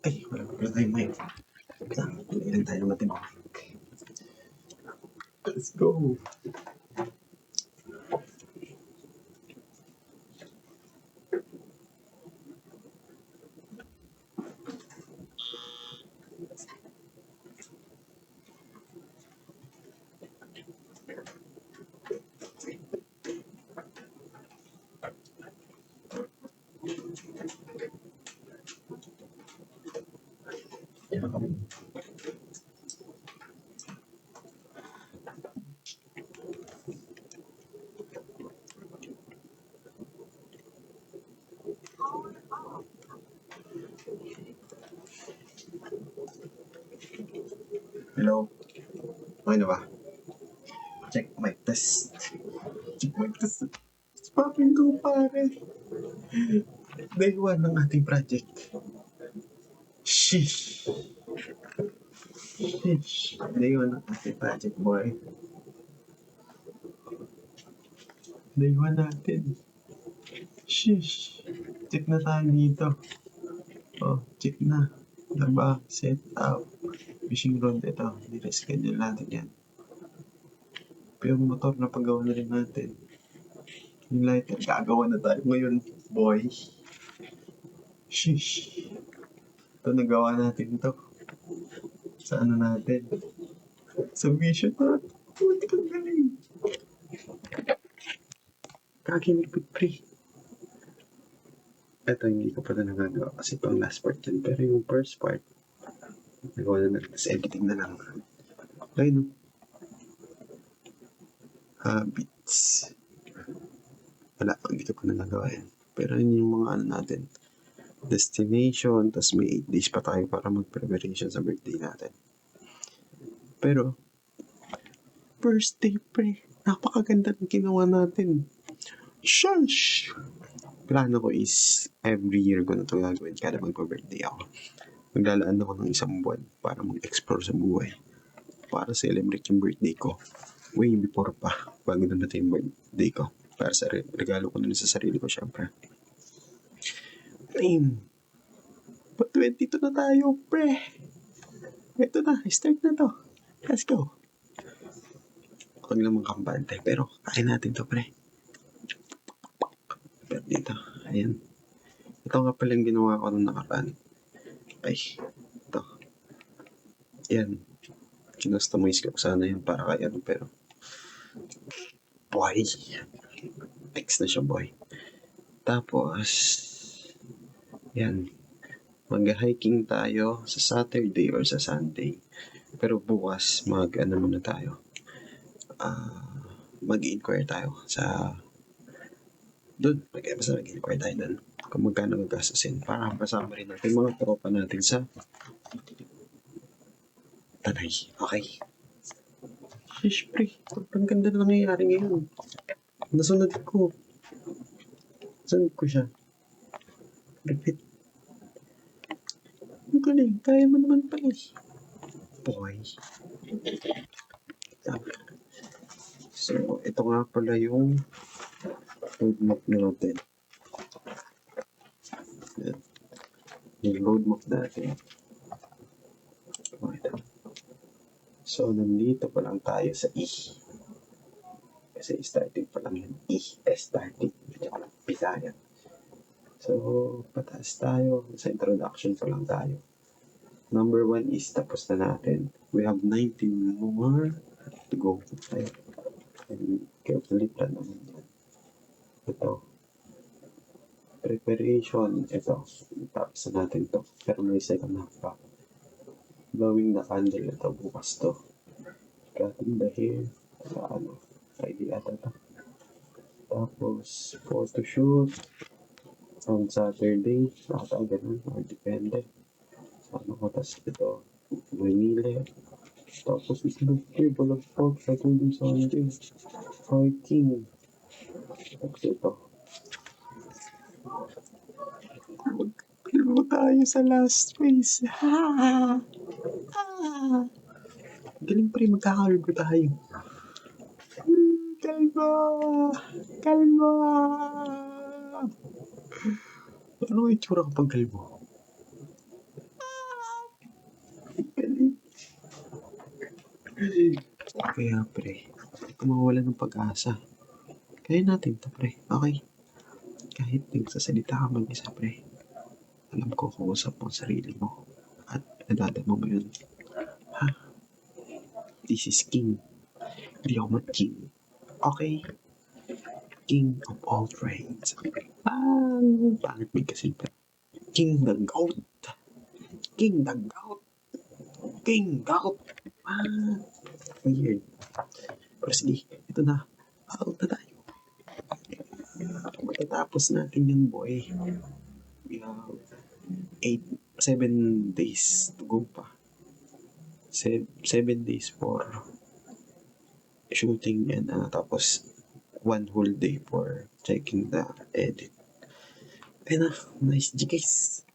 Ay, wala tayong mic. Ilan tayo ng matino. Let's go! Hello? Okay na ba? Check mic test. Check mic test. It's popping go, pare. Day 1 ng ating project. Sheesh. Sheesh. Day 1 ng ating project, boy. Day 1 natin. Sheesh. Check na tayo dito. Oh, check na. Diba? Set up. Fishing rod ito. Nireschedule natin yan. Pero yung motor na paggawa na rin natin. Yung lighter, gagawa na tayo ngayon, boy. Sheesh. Ito, nagawa natin ito. Sa ano natin? Sa vision natin. Puti kang galing. Kakinig with pre. Ito, hindi ko pala nagagawa kasi pang last part yan. Pero yung first part, nagawa na natin. Tapos editing na lang. Okay, no? Habits. Wala, hindi ko pa nagagawa yan. Pero yun yung mga ano natin. Destination, tapos may 8 days pa tayo para mag-preparation sa birthday natin. Pero, first day pre, napakaganda ng ginawa natin. Shush! Plano ko is, every year ko na ito gagawin kada magpa-birthday ako. Maglalaan ako ng isang buwan para mag-explore sa buhay. Para celebrate yung birthday ko. Way before pa, bago na natin yung birthday ko. Para sa regalo ko na sa sarili ko, syempre. Ayun. But 22 na tayo, pre. Ito na, start na to. Let's go. Huwag naman kampante, pero kaya natin to, pre. Pero dito, ayan. Ito nga pala yung ginawa ko nung nakaraan. Ay, ito. Ayan. Kinustomize ko sana yun para kaya ano, pero boy. Text na siya, boy. Tapos, yan. Mag-hiking tayo sa Saturday or sa Sunday. Pero bukas, mag-ano muna tayo. Mag-inquire tayo sa doon. Basta mag-inquire tayo doon kung magkano gagastusin para kasama rin natin mga tropa natin sa Tanay. Okay. Shish, pre. Ang ganda na nangyayari ngayon. Nasunod ko siya. Repeat. Ang galing. Kaya mo naman pala. Boy. So, ito nga pala yung roadmap natin. Yung roadmap natin. So, nandito pa lang tayo sa E. Kasi starting pa lang yun. E. Starting. Medyo ka lang pisaya. So, pataas tayo. Sa introduction pa lang tayo. Number 1 is tapos na natin. We have 19 more to go. Ayun. And carefully plan naman yan. Ito. Preparation. Ito. Tapos na natin to. Pero may second half pa. Blowing the candle. Ito. Bukas to. Cutting the hair. Sa ano. Friday ata to. Tapos, photoshoot. On Saturday. Ata ganun. Or depende. Ano ko. Tapos ito. Manila. Tapos is birthday, balag pag, Saturday, Sunday, hiking. Tapos ito. Magkalbo tayo sa last race. Ha! Ha! Galing pa rin, magkakalbo tayo. Kalbo! Kalbo! Ano yung itsura kapag kalbo? Kaya pre, huwag ka mawawalan ng pag-asa. Kaya natin to pre, okay? Kahit nagsasalita ka mag-isa pre, alam ko kausap mo ang sarili mo. At nadadama mo yun. Ha? This is King. Hindi ako mag-King. Okay? King of all trades. Pangit may kasi pa. King the Goat. King the Goat. King Goat. Weird. Pero sige, ito na. Out na tayo. Matatapos natin yung boy. We have 7 days to go pa. 7 days for shooting and tapos 1 whole day for checking the edit. Ayun na, nice G guys.